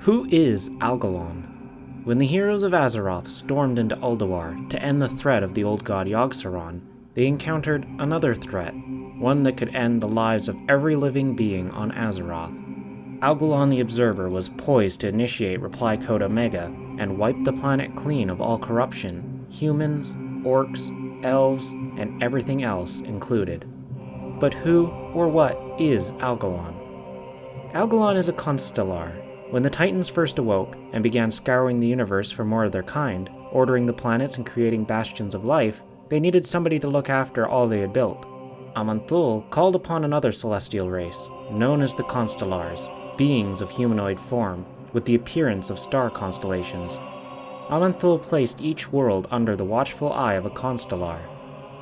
Who is Algalon? When the heroes of Azeroth stormed into Ulduar to end the threat of the old god Yogg-Saron, they encountered another threat, one that could end the lives of every living being on Azeroth. Algalon the Observer was poised to initiate Reply Code Omega and wipe the planet clean of all corruption, humans, orcs, elves, and everything else included. But who or what is Algalon? Algalon is a constellar. When the Titans first awoke and began scouring the universe for more of their kind, ordering the planets and creating bastions of life, they needed somebody to look after all they had built. Aman'Thul called upon another celestial race, known as the Constellars, beings of humanoid form, with the appearance of star constellations. Aman'Thul placed each world under the watchful eye of a constellar.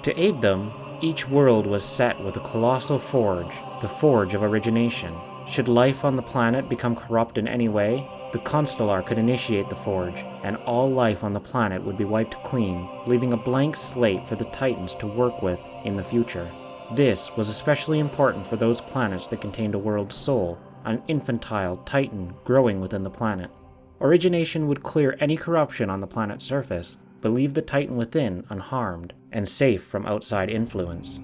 To aid them, each world was set with a colossal forge, the Forge of Origination. Should life on the planet become corrupt in any way, the constellar could initiate the forge, and all life on the planet would be wiped clean, leaving a blank slate for the Titans to work with in the future. This was especially important for those planets that contained a world soul, an infantile Titan growing within the planet. Origination would clear any corruption on the planet's surface, but leave the Titan within unharmed and safe from outside influence.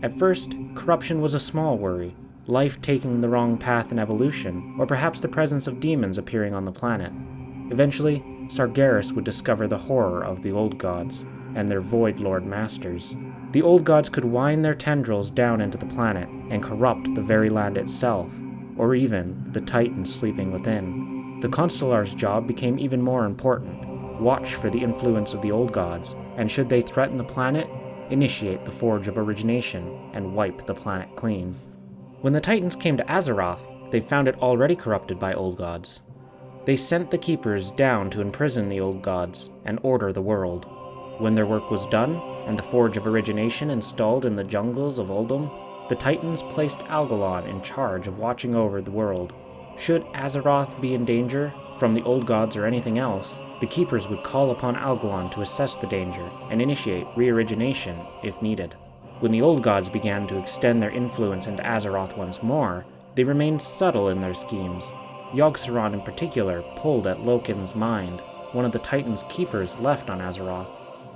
At first, corruption was a small worry, life taking the wrong path in evolution, or perhaps the presence of demons appearing on the planet. Eventually, Sargeras would discover the horror of the Old Gods and their Void Lord Masters. The Old Gods could wind their tendrils down into the planet and corrupt the very land itself, or even the Titans sleeping within. The Constellar's job became even more important. Watch for the influence of the Old Gods, and should they threaten the planet, initiate the Forge of Origination and wipe the planet clean. When the Titans came to Azeroth, they found it already corrupted by Old Gods. They sent the Keepers down to imprison the Old Gods and order the world. When their work was done, and the Forge of Origination installed in the jungles of Uldum, the Titans placed Algalon in charge of watching over the world. Should Azeroth be in danger, from the Old Gods or anything else, the Keepers would call upon Algalon to assess the danger and initiate re-origination if needed. When the Old Gods began to extend their influence into Azeroth once more, they remained subtle in their schemes. Yogg-Saron in particular pulled at Loken's mind, one of the Titans' keepers left on Azeroth.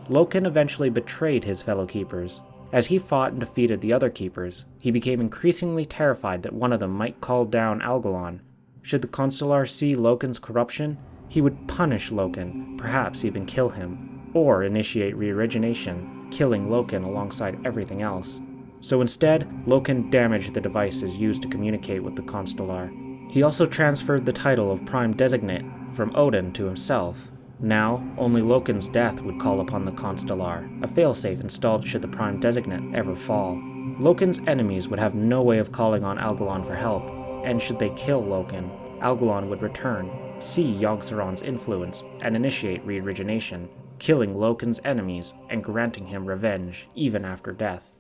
Loken eventually betrayed his fellow keepers. As he fought and defeated the other keepers, he became increasingly terrified that one of them might call down Algalon. Should the Constellar see Loken's corruption, he would punish Loken, perhaps even kill him, or initiate re-origination, killing Loken alongside everything else. So instead, Loken damaged the devices used to communicate with the Constellar. He also transferred the title of Prime Designate from Odin to himself. Now, only Loken's death would call upon the Constellar, a failsafe installed should the Prime Designate ever fall. Loken's enemies would have no way of calling on Algalon for help, and should they kill Loken, Algalon would return, see Yogg-Saron's influence, and initiate re-origination, killing Loken's enemies and granting him revenge even after death.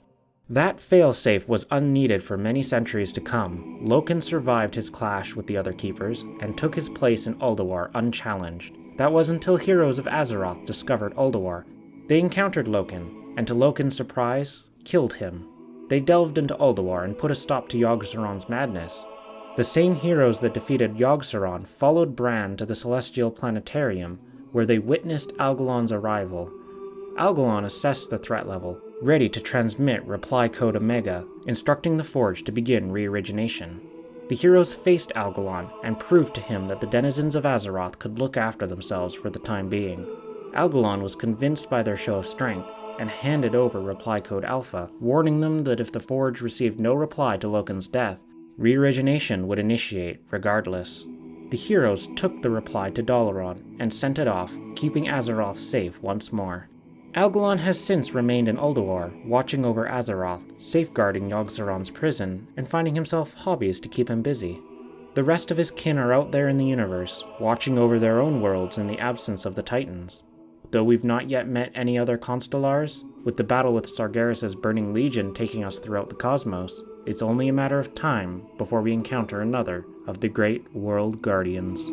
That failsafe was unneeded for many centuries to come. Loken survived his clash with the other Keepers and took his place in Ulduar unchallenged. That was until heroes of Azeroth discovered Ulduar. They encountered Loken, and to Loken's surprise, killed him. They delved into Ulduar and put a stop to Yogg-Saron's madness. The same heroes that defeated Yogg-Saron followed Bran to the Celestial Planetarium, where they witnessed Algalon's arrival. Algalon assessed the threat level, ready to transmit Reply Code Omega, instructing the Forge to begin re-origination. The heroes faced Algalon and proved to him that the denizens of Azeroth could look after themselves for the time being. Algalon was convinced by their show of strength and handed over Reply Code Alpha, warning them that if the Forge received no reply to Loken's death, re-origination would initiate regardless. The heroes took the reply to Dalaran and sent it off, keeping Azeroth safe once more. Algalon has since remained in Ulduar, watching over Azeroth, safeguarding Yogg-Saron's prison, and finding himself hobbies to keep him busy. The rest of his kin are out there in the universe, watching over their own worlds in the absence of the Titans. Though we've not yet met any other Constellars, with the battle with Sargeras' Burning Legion taking us throughout the cosmos, it's only a matter of time before we encounter another of the great World Guardians.